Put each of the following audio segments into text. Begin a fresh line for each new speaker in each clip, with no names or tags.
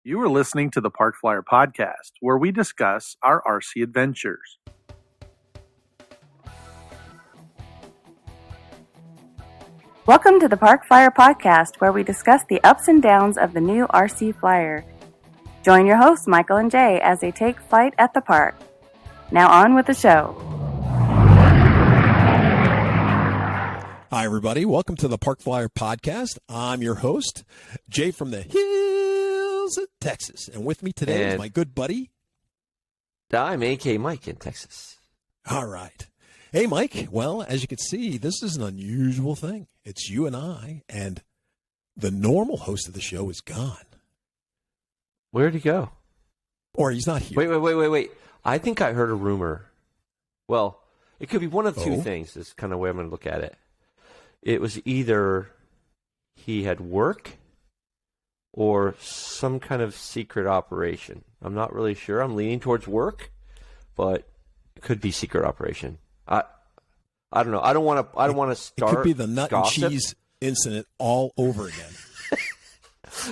You are listening to the Park Flyer Podcast, where we discuss our RC adventures.
Welcome to the Park Flyer Podcast, where we discuss the ups and downs of the new RC Flyer. Join your hosts, Michael and Jay, as they take flight at the park. Now on with the show.
Hi, everybody. Welcome to the Park Flyer Podcast. I'm your host, Jay from the hills of Texas. And with me today is my good buddy.
I'm AK Mike in Texas.
All right. Hey, Mike. Well, as you can see, this is an unusual thing. It's you and I, and the normal host of the show is gone.
Where'd he go?
Or he's not here.
Wait. I think I heard a rumor. Well, it could be one of two things is kind of the way I'm going to look at it. It was either he had work or some kind of secret operation. I'm not really sure. I'm leaning towards work, but it could be secret operation. I don't know. I don't want to start.
It could be the nut
gossip.
and cheese incident all over again.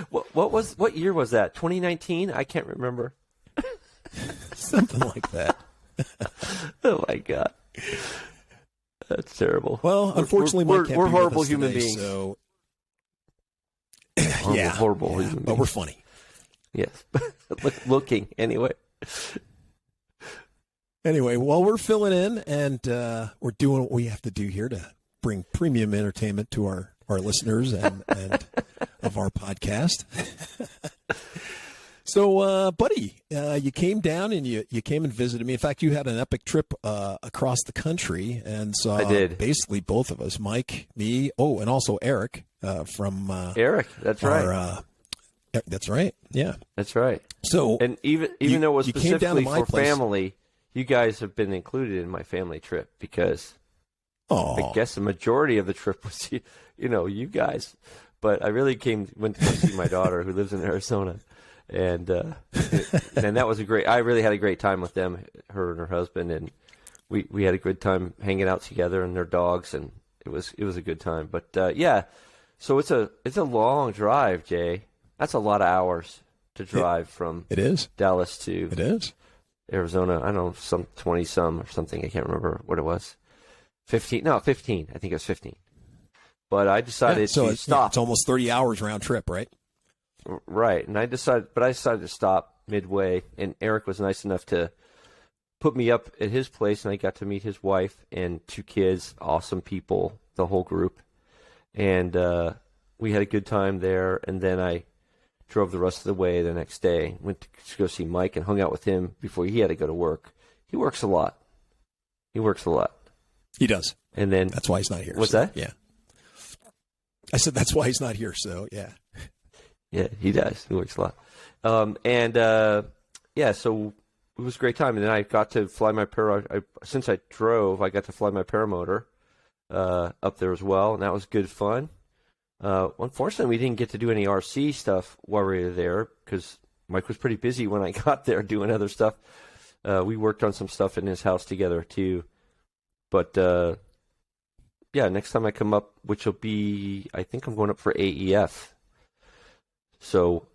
What year was that? 2019? I can't remember.
Something like that.
Oh my God, that's terrible.
Well, unfortunately, Mike can't
we're
be
horrible
with us
human
today,
beings.
So
horrible human beings.
But we're funny.
Yes, looking anyway.
Anyway, well, we're filling in, and we're doing what we have to do here to bring premium entertainment to our listeners and of our podcast. So, buddy, you came down and you came and visited me. In fact, you had an epic trip across the country and saw
I did.
Basically both of us, Mike, me, and also Eric from
Eric. That's right.
That's right. Yeah,
that's right.
So,
and even though it was specifically for
place.
family, you guys have been included in my family trip because I guess the majority of the trip was you guys. But I really went to see my daughter who lives in Arizona. And that was I really had a great time with them, her and her husband, and we had a good time hanging out together and their dogs, and it was a good time. But yeah, so it's a long drive, Jay. That's a lot of hours to drive from Dallas to Arizona. I don't know, some 20-some or something. I can't remember what it was. 15. I think it was 15. But I decided to stop.
Yeah, it's almost 30 hours round trip, right?
Right, and I decided to stop midway, and Eric was nice enough to put me up at his place, and I got to meet his wife and 2 kids, awesome people, the whole group, and we had a good time there, and then I drove the rest of the way the next day, went to go see Mike and hung out with him before he had to go to work. He works a lot.
He does.
And then
that's why he's not here.
What's that?
Yeah. I said that's why he's not here, so yeah.
Yeah, he does. He works a lot. So it was a great time. And then I got to fly my since I drove, I got to fly my paramotor up there as well, and that was good fun. Unfortunately, we didn't get to do any RC stuff while we were there because Mike was pretty busy when I got there doing other stuff. We worked on some stuff in his house together, too. But, next time I come up, which will be, I think I'm going up for AEF. So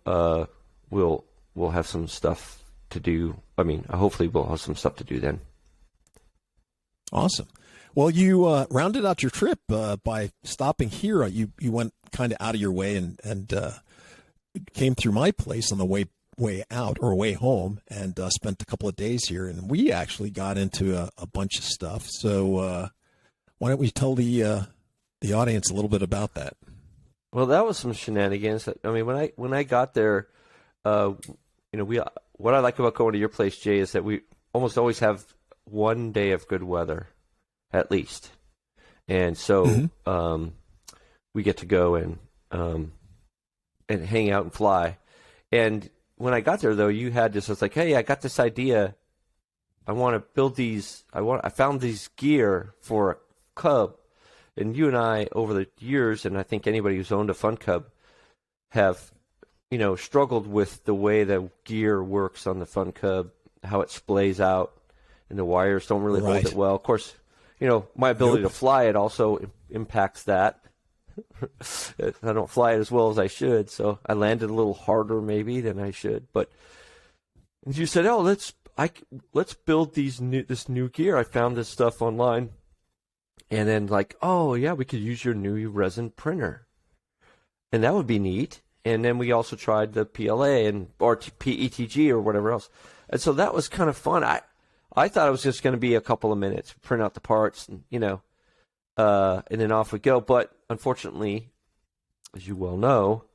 we'll have some stuff to do. I mean, hopefully we'll have some stuff to do then.
Awesome. Well, you rounded out your trip by stopping here. You went kind of out of your way and came through my place on the way out or way home and spent a couple of days here. And we actually got into a bunch of stuff. So why don't we tell the audience a little bit about that?
Well, that was some shenanigans. I mean, when I got there, what I like about going to your place, Jay, is that we almost always have one day of good weather, at least, and so we get to go and hang out and fly. And when I got there, though, you had this. I was like, hey, I got this idea. I want to build these. I found these gear for a Cub. And you and I, over the years, and I think anybody who's owned a Fun Cub, have, struggled with the way the gear works on the Fun Cub, how it splays out, and the wires don't really hold it well. Of course, my ability to fly it also impacts that. I don't fly it as well as I should, so I landed a little harder maybe than I should. But you said, "Oh, let's build this new gear. I found this stuff online." And then like, "Oh, yeah, we could use your new resin printer." And that would be neat. And then we also tried the PLA or PETG or whatever else. And so that was kind of fun. I thought it was just going to be a couple of minutes, print out the parts, and, and then off we go. But unfortunately, as you well know,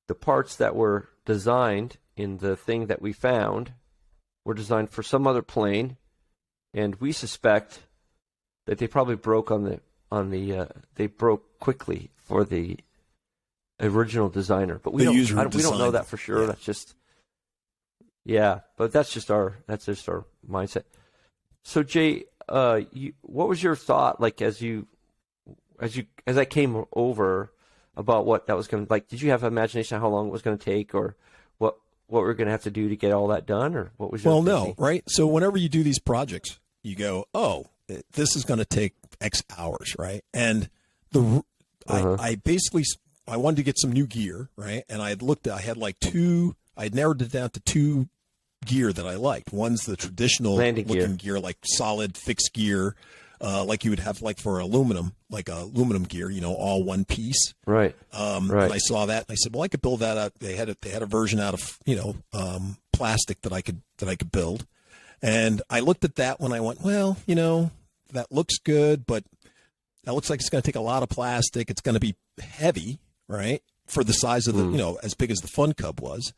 the parts that were designed in the thing that we found were designed for some other plane, and we suspect that they probably broke they broke quickly for the original designer, but we don't know that for sure. Yeah. That's just but that's just our mindset. So Jay, what was your thought like as I came over about what that was going to like? Did you have an imagination of how long it was going to take, or what we're going to have to do to get all that done, or what was your thinking?
No, right? So whenever you do these projects, you go, oh, this is going to take X hours, right? And I wanted to get some new gear, right? And I had narrowed it down to two gear that I liked. One's the traditional looking gear, like solid fixed gear, like you would have like for aluminum gear, all one piece.
Right.
And I saw that and I said, well, I could build that out. They had a version out of, plastic that I could build. And I looked at that when I went, well, that looks good, but that looks like it's going to take a lot of plastic. It's going to be heavy. Right, for the size of the, as big as the Fun Cub was.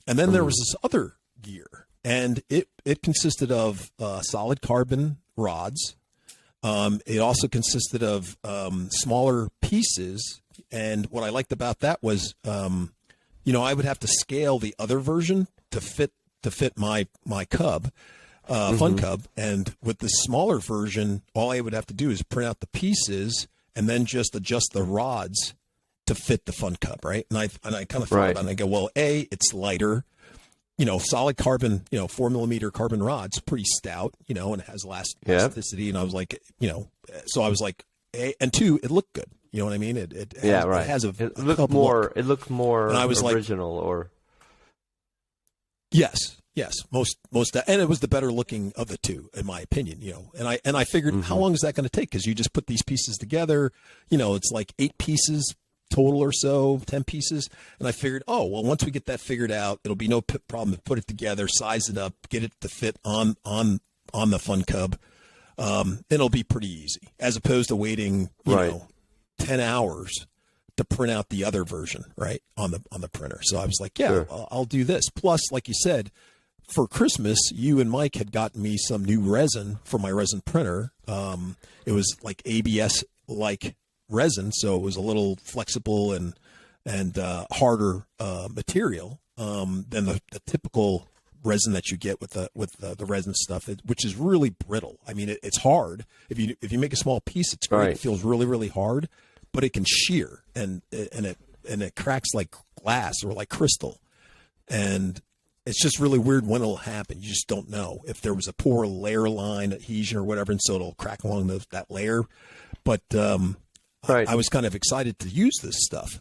And then there was this other gear, and it consisted of solid carbon rods. It also consisted of smaller pieces. And what I liked about that was, I would have to scale the other version to fit my Cub, Fun Cub. And with the smaller version, all I would have to do is print out the pieces and then just adjust the rods to fit the Fun Cub, right? And I kind of thought about it, and I go, well, it's lighter, solid carbon, 4mm carbon rod's pretty stout, and it has elasticity. And I was like, so I was like, and two, it looked good. You know what I mean? It has
it looked more and I was original or.
Yes, most, and it was the better looking of the two, in my opinion. And I figured, how long is that going to take? Because you just put these pieces together. It's like 8 pieces total or so, 10 pieces. And I figured, once we get that figured out, it'll be no problem to put it together, size it up, get it to fit on the Fun Cub. It'll be pretty easy, as opposed to waiting, 10 hours to print out the other version, right, on the printer. So I was like, sure. I'll do this. Plus, like you said, for Christmas, you and Mike had gotten me some new resin for my resin printer. It was like ABS-like resin, so it was a little flexible and harder material than the typical resin that you get with the resin stuff, which is really brittle. I mean, it's hard. If you make a small piece, it's great. Right. It feels really, really hard, but it can shear and it cracks like glass or like crystal, and it's just really weird when it'll happen. You just don't know if there was a poor layer line adhesion or whatever, and so it'll crack along that layer. But right. I was kind of excited to use this stuff.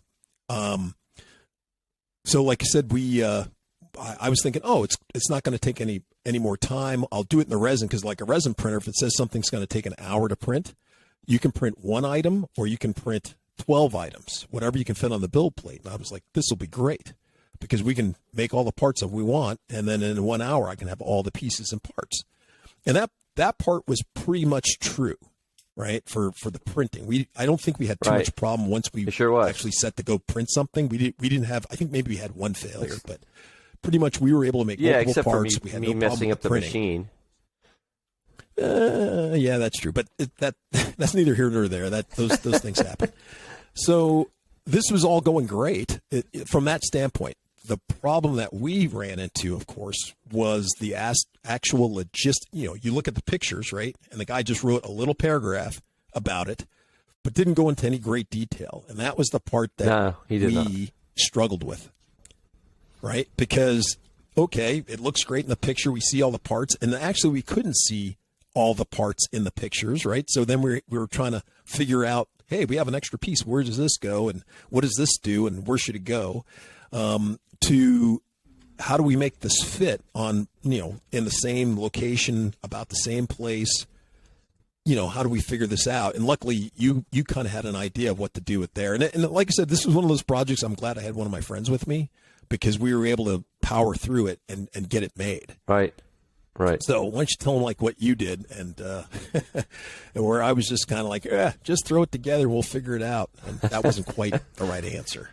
So like I said, I was thinking, it's not going to take any more time. I'll do it in the resin, because like a resin printer, if it says something's going to take an hour to print, you can print one item or you can print 12 items, whatever you can fit on the build plate. And I was like, this will be great, because we can make all the parts that we want, and then in 1 hour I can have all the pieces and parts. And that part was pretty much true. Right, for the printing, I don't think we had too much problem once we actually set to go print something. We didn't have. I think maybe we had one failure, but pretty much we were able to make multiple
except
parts.
For me,
we had
me
no
messing up the
printing.
machine.
Yeah, that's true, but that's neither here nor there. Those things happen. So this was all going great from that standpoint. The problem that we ran into, of course, was the actual logistics. You look at the pictures, right? And the guy just wrote a little paragraph about it, but didn't go into any great detail. And that was the part that we struggled with, right? Because, it looks great in the picture. We see all the parts. And actually, we couldn't see all the parts in the pictures, right? So then we were trying to figure out, hey, we have an extra piece. Where does this go? And what does this do? And where should it go? To how do we make this fit on, in the same location, about the same place? How do we figure this out? And luckily, you kind of had an idea of what to do with there. And like I said, this was one of those projects I'm glad I had one of my friends with me, because we were able to power through it and get it made.
Right.
So why don't you tell them like what you did, and and where I was just kind of like, just throw it together, we'll figure it out. And that wasn't quite the right answer.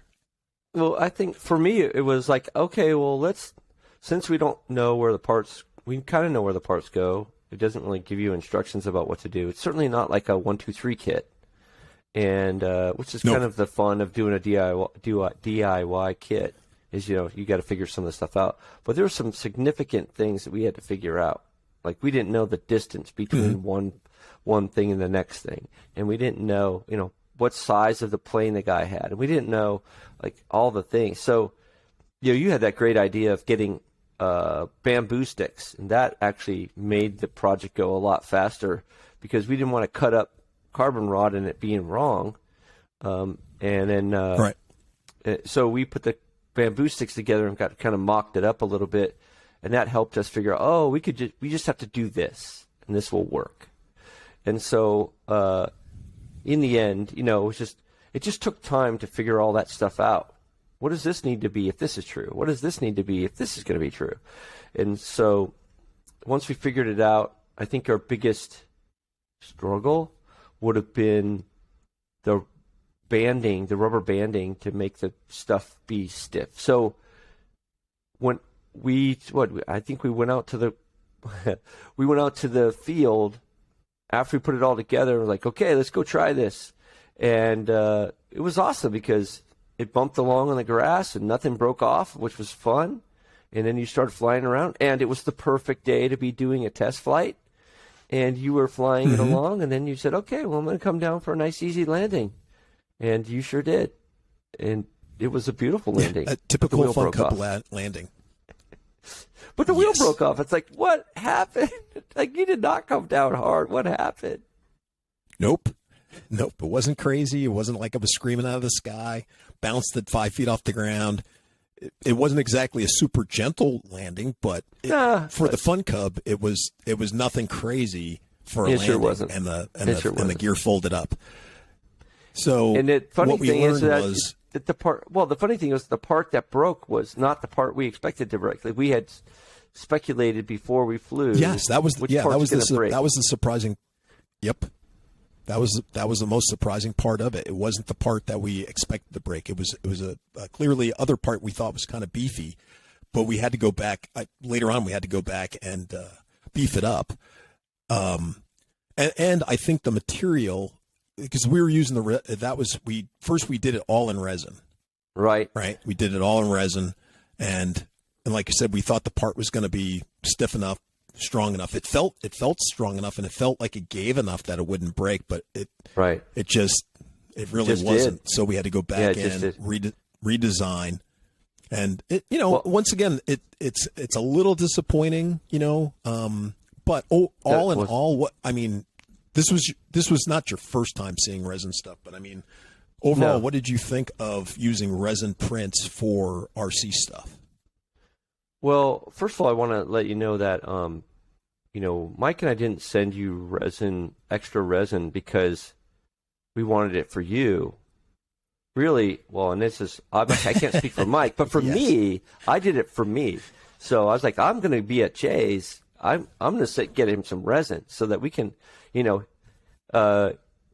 Well, I think for me it was like, okay, well, since we don't know where the parts, we kind of know where the parts go. It doesn't really give you instructions about what to do. It's certainly not like a 1, 2, 3 kit, and which is kind of the fun of doing a DIY kit. Is you got to figure some of the stuff out. But there were some significant things that we had to figure out. Like we didn't know the distance between one thing and the next thing, and we didn't know what size of the plane the guy had, and we didn't know like all the things. So you had that great idea of getting bamboo sticks, and that actually made the project go a lot faster, because we didn't want to cut up carbon rod and it being wrong. And then
right.
So we put the bamboo sticks together and got kind of mocked it up a little bit, and that helped us figure out, we just have to do this and this will work. And so in the end, it just took time to figure all that stuff out. What does this need to be if this is true? What does this need to be if this is going to be true? And so once we figured it out, I think our biggest struggle would have been the rubber banding to make the stuff be stiff. So when I think we went out to the field after we put it all together. We're like, okay, let's go try this. And it was awesome because it bumped along on the grass and nothing broke off, which was fun. And then you started flying around, and it was the perfect day to be doing a test flight. And you were flying it along, and then you said, okay, well, I'm going to come down for a nice, easy landing. And you sure did. And it was a beautiful landing.
A typical Fun Cub landing.
But the wheel broke off. It's like, what happened? Like, you did not come down hard. What happened?
Nope. It wasn't crazy. It wasn't like I was screaming out of the sky. Bounced at 5 feet off the ground. It wasn't exactly a super gentle landing, but for the Fun Cub, it was nothing crazy for a landing. Sure wasn't. And the gear folded up. So
and the funny
what we
thing
learned
is that
was
the part. Well, the funny thing was the part that broke was not the part we expected to break. Like we had speculated before we flew.
Yes, that was the surprising. Yep, that was the most surprising part of it. It wasn't the part that we expected to break. It was a clearly other part we thought was kind of beefy, but we had to go back later on. We had to go back and beef it up. And I think the material. Because we were using we did it all in resin.
Right.
We did it all in resin. And like I said, we thought the part was going to be stiff enough, strong enough. It felt strong enough, and it felt like it gave enough that it wouldn't break, but it really wasn't.
Did.
So we had to go back and redesign. And once again, it's a little disappointing, but all in all, this was not your first time seeing resin stuff, but I mean, overall, What did you think of using resin prints for RC stuff?
Well, first of all, I want to let you know that, Mike and I didn't send you extra resin because we wanted it for you. Really, well, and this is, I can't speak for Mike, but for me, I did it for me. So I was like, I'm going to be at Jay's. I'm going to get him some resin so that we can,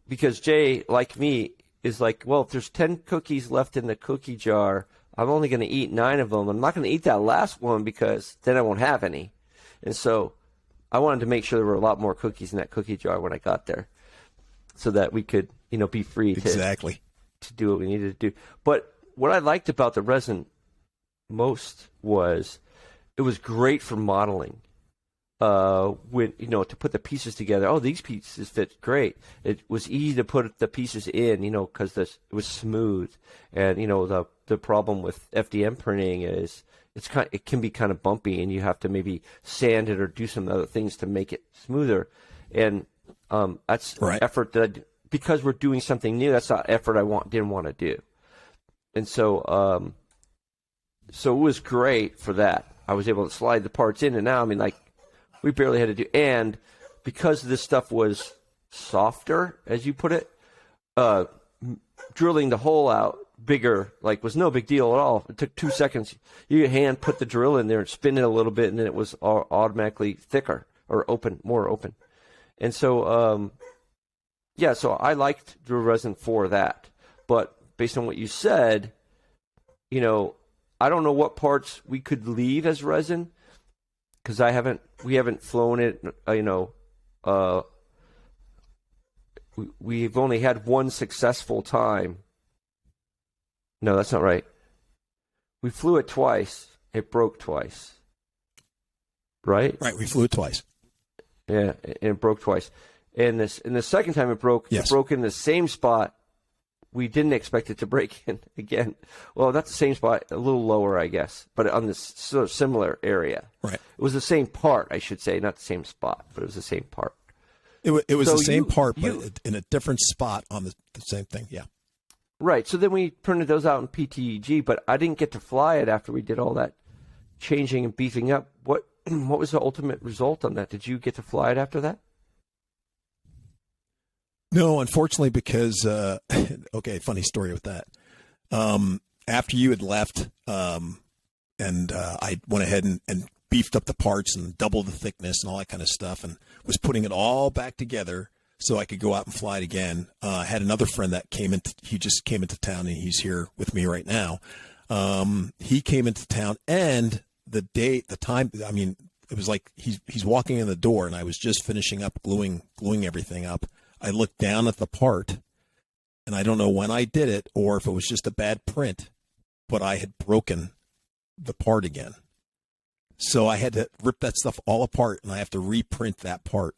because Jay, like me, is like, well, if there's 10 cookies left in the cookie jar, I'm only going to eat 9 of them. I'm not going to eat that last one because then I won't have any. And so I wanted to make sure there were a lot more cookies in that cookie jar when I got there so that we could, be free to do what we needed to do. But what I liked about the resin most was it was great for modeling. When to put the pieces together. Oh, these pieces fit great. It was easy to put the pieces in, because it was smooth. And the problem with FDM printing is it can be kind of bumpy, and you have to maybe sand it or do some other things to make it smoother. And that's effort that because we're doing something new, that's not effort didn't want to do. And so so it was great for that. I was able to slide the parts in and out. I mean, like, we barely had to do, and because this stuff was softer, as you put it, drilling the hole out bigger, like, was no big deal at all. It took 2 seconds. You hand put the drill in there and spin it a little bit, and then it was automatically thicker or more open. And so, so I liked the resin for that. But based on what you said, I don't know what parts we could leave as resin, because we haven't flown it. We've only had one successful time. No, that's not right. We flew it twice. It broke twice. Right?
Right. We flew it twice.
Yeah, and it broke twice. And the second time it broke,
yes.
It broke in the same spot. We didn't expect it to break in again. Well, that's the same spot, a little lower, I guess, but on this sort of similar area.
Right.
It was the same part, I should say, not the same spot, but it was the same part.
It was the same part, but in a different spot on the same thing. Yeah.
Right. So then we printed those out in PTEG, but I didn't get to fly it after we did all that changing and beefing up. What was the ultimate result on that? Did you get to fly it after that?
No, unfortunately, because okay, funny story with that. After you had left, and I went ahead and beefed up the parts and doubled the thickness and all that kind of stuff, and was putting it all back together so I could go out and fly it again. I had another friend that he just came into town, and he's here with me right now. He came into town, and the time, I mean, it was like he's walking in the door, and I was just finishing up gluing everything up. I looked down at the part, and I don't know when I did it or if it was just a bad print, but I had broken the part again. So I had to rip that stuff all apart, and I have to reprint that part.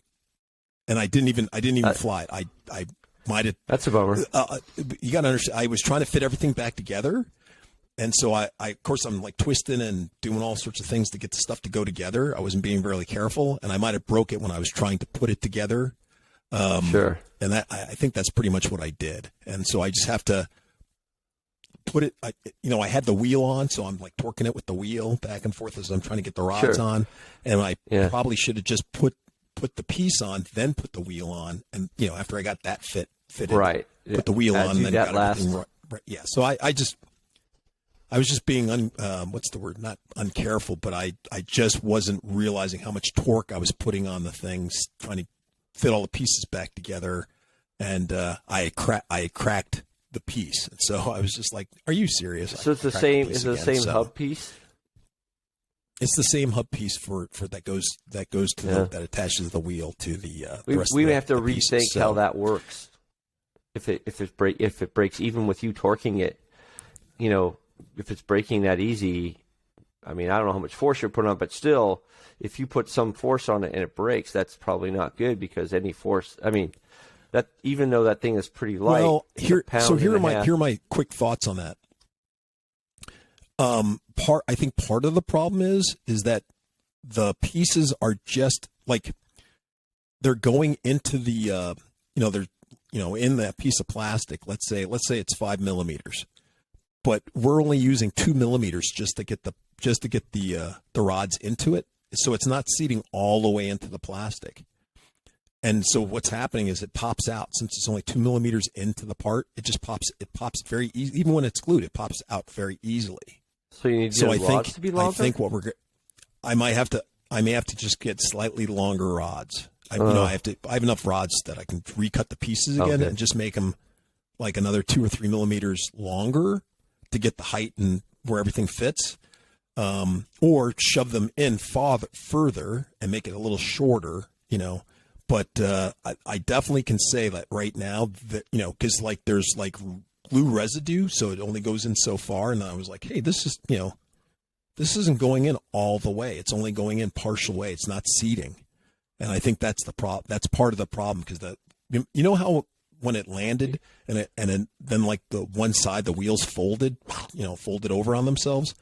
And I didn't even fly it. I might have.
That's a bummer.
You got to understand. I was trying to fit everything back together, and so I of course I'm like twisting and doing all sorts of things to get the stuff to go together. I wasn't being really careful, and I might have broke it when I was trying to put it together.
Sure.
And I think that's pretty much what I did. And so I just have to put it, I had the wheel on, so I'm like torquing it with the wheel back and forth as I'm trying to get the rods on. And I probably should have just put the piece on, then put the wheel on. And, after I got that fitted,
right.
Put the wheel on, and then got
last.
everything right. Yeah. So I was just being, what's the word? Not uncareful, but I just wasn't realizing how much torque I was putting on the things, trying to fit all the pieces back together, and I cracked the piece. And so I was just like, "Are you serious?"
So it's the same. Is it the same hub piece?
It's the same hub piece for that goes to that attaches the wheel to the.
We have to rethink how that works. If it breaks, even with you torquing it, if it's breaking that easy, I mean, I don't know how much force you're putting on, but still, if you put some force on it and it breaks, that's probably not good, because any force, I mean, that even though that thing is pretty light.
Well, here are my quick thoughts on that. I think part of the problem is that the pieces are just like they're going into the they're in that piece of plastic. Let's say it's 5 millimeters, but we're only using 2 millimeters just to get the rods into it. So it's not seating all the way into the plastic. And so what's happening is it pops out. Since it's only 2 millimeters into the part, it pops very easy. Even when it's glued, it pops out very easily.
So you need rods to be longer?
I think I may have to just get slightly longer rods. I have enough rods that I can recut the pieces again and just make them like another 2 or 3 millimeters longer to get the height and where everything fits. Or shove them in further and make it a little shorter, But I definitely can say that right now that, because like there's like glue residue, so it only goes in so far. And I was like, hey, this isn't going in all the way. It's only going in partial way. It's not seating. And I think that's the problem. That's part of the problem, because how when it landed and then like the one side, the wheels folded over on themselves.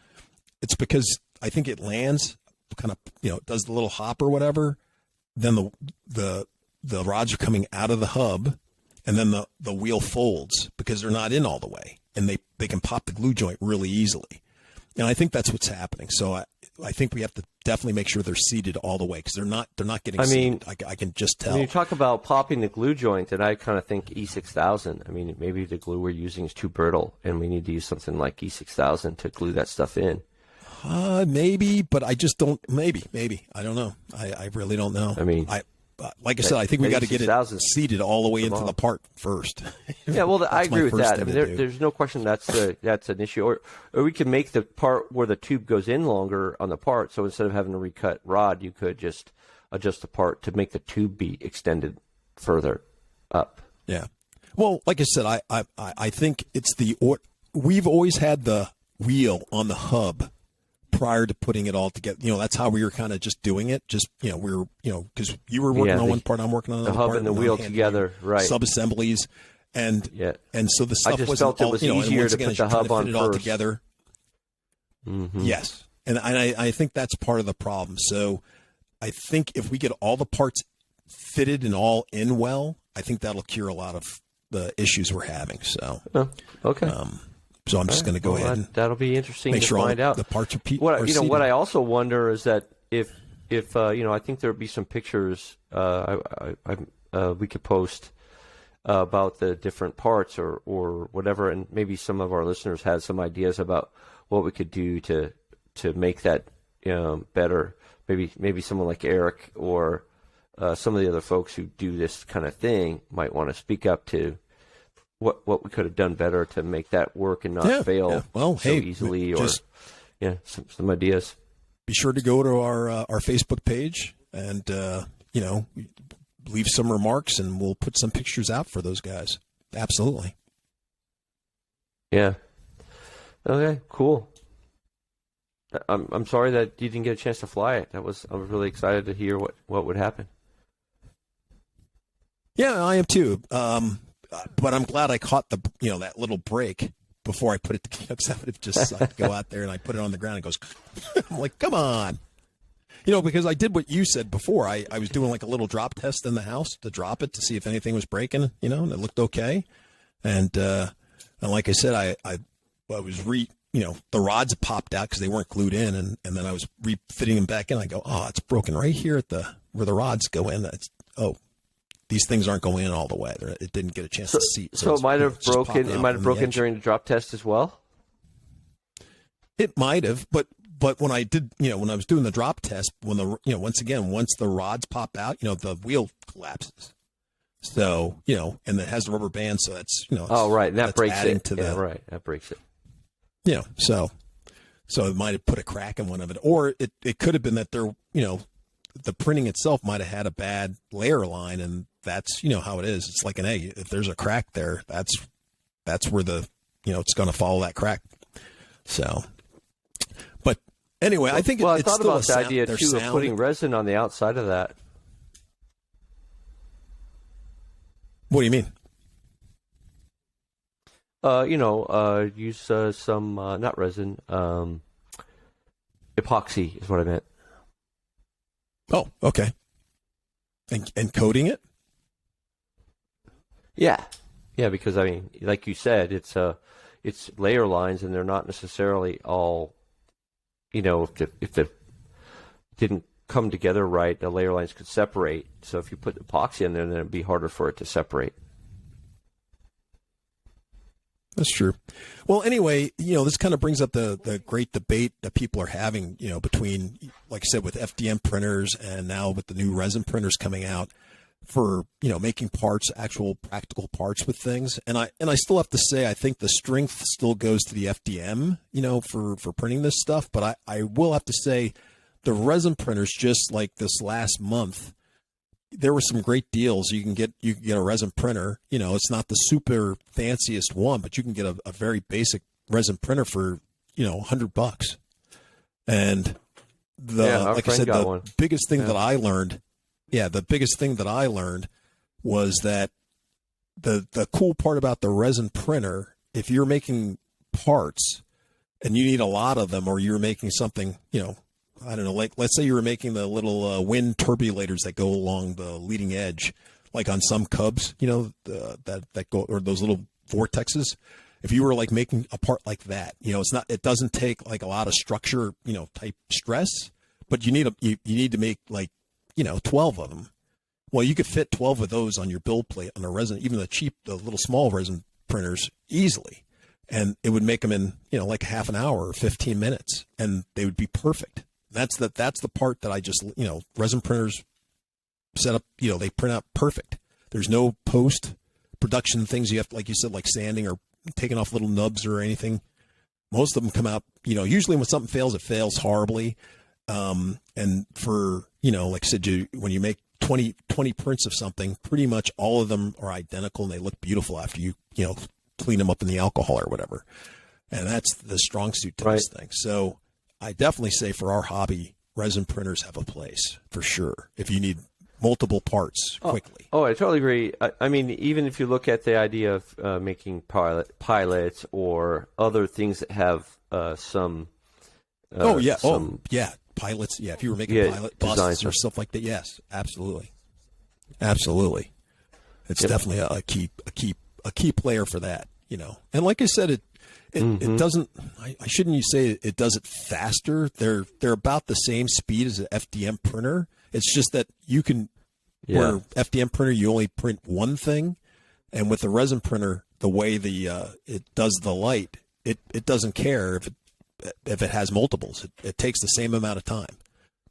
It's because I think it lands kind of, does the little hop or whatever. Then the rods are coming out of the hub, and then the wheel folds because they're not in all the way, and they can pop the glue joint really easily. And I think that's what's happening. So I think we have to definitely make sure they're seated all the way because they're not getting seated. I can just tell.
When you talk about popping the glue joint, and I kind of think E6000. I mean, maybe the glue we're using is too brittle, and we need to use something like E6000 to glue that stuff in.
Maybe, but I just don't. Maybe. I don't know. I really don't know.
I mean,
like I said, I think we got to get it seated all the way into the part first.
Yeah, well, I agree with that. I mean, there's no question that's an issue. Or we can make the part where the tube goes in longer on the part. So instead of having to recut rod, you could just adjust the part to make the tube be extended further up.
Yeah. Well, like I said, I think it's we've always had the wheel on the hub prior to putting it all together. That's how we were kind of just doing it. Just, because you were working on one part, I'm working on another part.
The hub and the wheel together, right.
Sub-assemblies. And so the stuff
I just felt it was easier to put the hub on
it
first.
All together. Mm-hmm. Yes. And I think that's part of the problem. So I think if we get all the parts fitted and all in well, I think that'll cure a lot of the issues we're having. So,
okay.
So I'm just going to go ahead and
that'll be interesting
make
to
sure
find out.
The parts are
what I also wonder is that if I think there would be some pictures we could post about the different parts or whatever, and maybe some of our listeners had some ideas about what we could do to make that better. Maybe someone like Eric or some of the other folks who do this kind of thing might want to speak up to what we could have done better to make that work and not fail easily, or some ideas.
Be sure to go to our Facebook page and leave some remarks, and we'll put some pictures out for those guys. Absolutely.
Yeah. Okay. Cool. I'm sorry that you didn't get a chance to fly it. I was really excited to hear what would happen.
Yeah, I am too. But I'm glad I caught that little break before I put it together. I would have just go out there and I put it on the ground and it goes, I'm like, come on. Because I did what you said before. I was doing like a little drop test in the house to drop it to see if anything was breaking, and it looked okay. And like I said, I was the rods popped out because they weren't glued in, and then I was refitting them back in. I go, it's broken right here at where the rods go in. These things aren't going in all the way. It didn't get a chance to seat.
So it might have broken. It might have broken during the drop test as well.
It might have, but when I did, when I was doing the drop test, when once the rods pop out, the wheel collapses. So and it has the rubber band, so that's
right, and that breaks it.
That
breaks it.
So it might have put a crack in one of it, or it could have been that the printing itself might have had a bad layer line, and that's how it is. It's like an egg. If there's a crack there, that's where it's going to follow that crack. So, but anyway, I think
I thought about the idea too of putting resin on the outside of that.
What do you mean?
Use some not resin, epoxy is what I meant.
Oh, okay. And coating it?
Yeah, because I mean, like you said, it's layer lines, and they're not necessarily all, if they didn't come together right, the layer lines could separate. So if you put epoxy in there, then it'd be harder for it to separate.
That's true. Well, anyway, this kind of brings up the great debate that people are having, between, like I said, with FDM printers and now with the new resin printers coming out for, making parts, actual practical parts with things. And I still have to say, I think the strength still goes to the FDM, for printing this stuff. But I will have to say the resin printers, just like this last month, there were some great deals. You can get a resin printer. It's not the super fanciest one, but you can get a very basic resin printer for $100. And like I said, the biggest thing that I learned, was that the cool part about the resin printer, if you're making parts and you need a lot of them, or you're making something, I don't know, like let's say you were making the little wind turbulators that go along the leading edge. like on some Cubs, that go, or those little vortexes. If you were like making a part like that, it doesn't take like a lot of structure, type stress, but you need to make like, 12 of them. Well, you could fit 12 of those on your build plate on a resin, even the little small resin printers easily. And it would make them in, like half an hour or 15 minutes, and they would be perfect. That's the part that I just, resin printers set up, they print out perfect. There's no post production things you have to, like you said, like sanding or taking off little nubs or anything. Most of them come out, usually when something fails, it fails horribly. And for, like I said, when you make 20 prints of something, pretty much all of them are identical and they look beautiful after you clean them up in the alcohol or whatever. And that's the strong suit to this thing. So I definitely say for our hobby, resin printers have a place for sure. If you need multiple parts quickly.
Oh, I totally agree. I mean, even if you look at the idea of making pilots or other things that have some.
Pilots. Yeah, if you were making pilot buses or stuff like that, yes, absolutely. It's definitely a key player for that, And like I said, it doesn't. I shouldn't say it does it faster. They're about the same speed as an FDM printer. It's just that you can. Where FDM printer, you only print one thing, and with the resin printer, the way it does the light, it doesn't care if it has multiples. It takes the same amount of time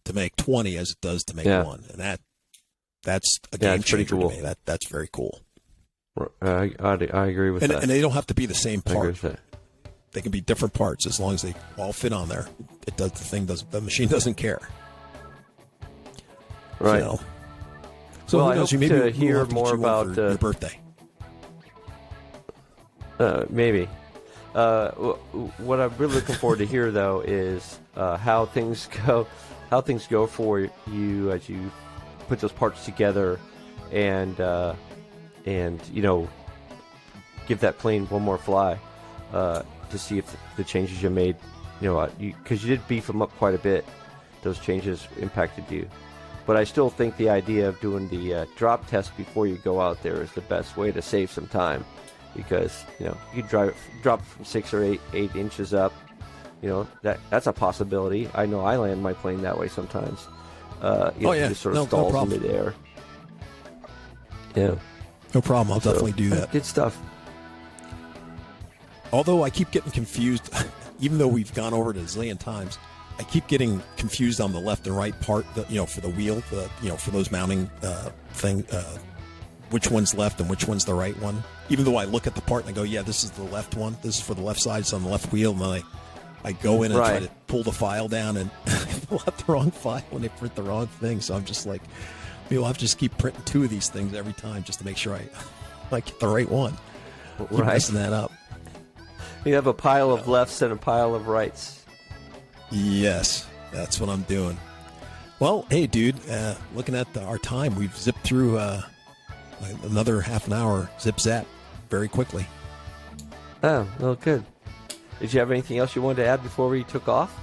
to make 20 as it does to make one, and that's a game changer to me. That's very cool.
I agree with that.
And they don't have to be the same part.
I agree with that.
They can be different parts as long as they all fit on there. It does the machine doesn't care.
Right.
So
I hope to hear more about
your birthday.
Maybe. What I'm really looking forward to hear, though, is how things go. How things go for you as you put those parts together, and give that plane one more fly to see if the changes you made, because you did beef them up quite a bit. Those changes impacted you. But I still think the idea of doing the drop test before you go out there is the best way to save some time, because you drop from 6 or 8 inches up. That's a possibility. I know I land my plane that way sometimes. Just sort of stalls in midair. Yeah,
no problem. I'll definitely do that.
Good stuff.
Although I keep getting confused, even though we've gone over it a zillion times. I keep getting confused on the left and right part, for the wheel, for those mounting thing, which one's left and which one's the right one. Even though I look at the part and I go, yeah, this is the left one. This is for the left side. It's on the left wheel. And then I go in and try to pull the file down and I pull out the wrong file when they print the wrong thing. So I'm just like, I'll have to just keep printing 2 of these things every time just to make sure I get the right one. Keep messing that up.
You have a pile of lefts and a pile of rights.
Yes, that's what I'm doing. Well, hey, dude, looking at our time, we've zipped through another half an hour, zip zap, very quickly.
Oh, well, good. Did you have anything else you wanted to add before we took off?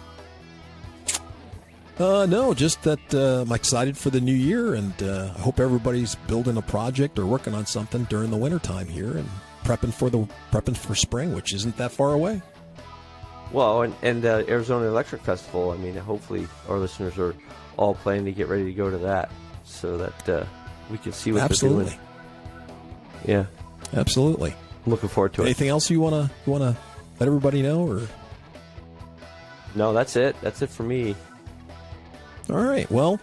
No, just that I'm excited for the new year, and I hope everybody's building a project or working on something during the wintertime here and prepping for spring, which isn't that far away.
Well, and Arizona Electric Festival, I mean, hopefully our listeners are all planning to get ready to go to that so that we can see what they're doing. Yeah.
Absolutely.
I'm looking forward to it.
Anything else you wanna let everybody know, or?
No, that's it. That's it for me.
All right. Well,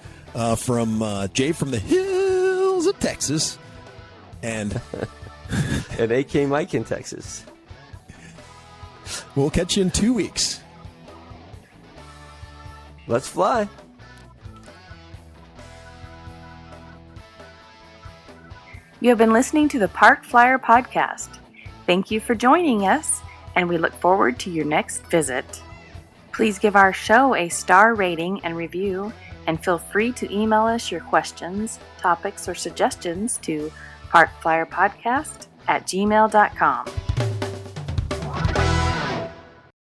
from Jay from the hills of Texas, and
and AK Mike in Texas.
We'll catch you in 2 weeks.
Let's fly.
You have been listening to the Park Flyer Podcast. Thank you for joining us, and we look forward to your next visit. Please give our show a star rating and review, and feel free to email us your questions, topics, or suggestions to parkflyerpodcast@gmail.com.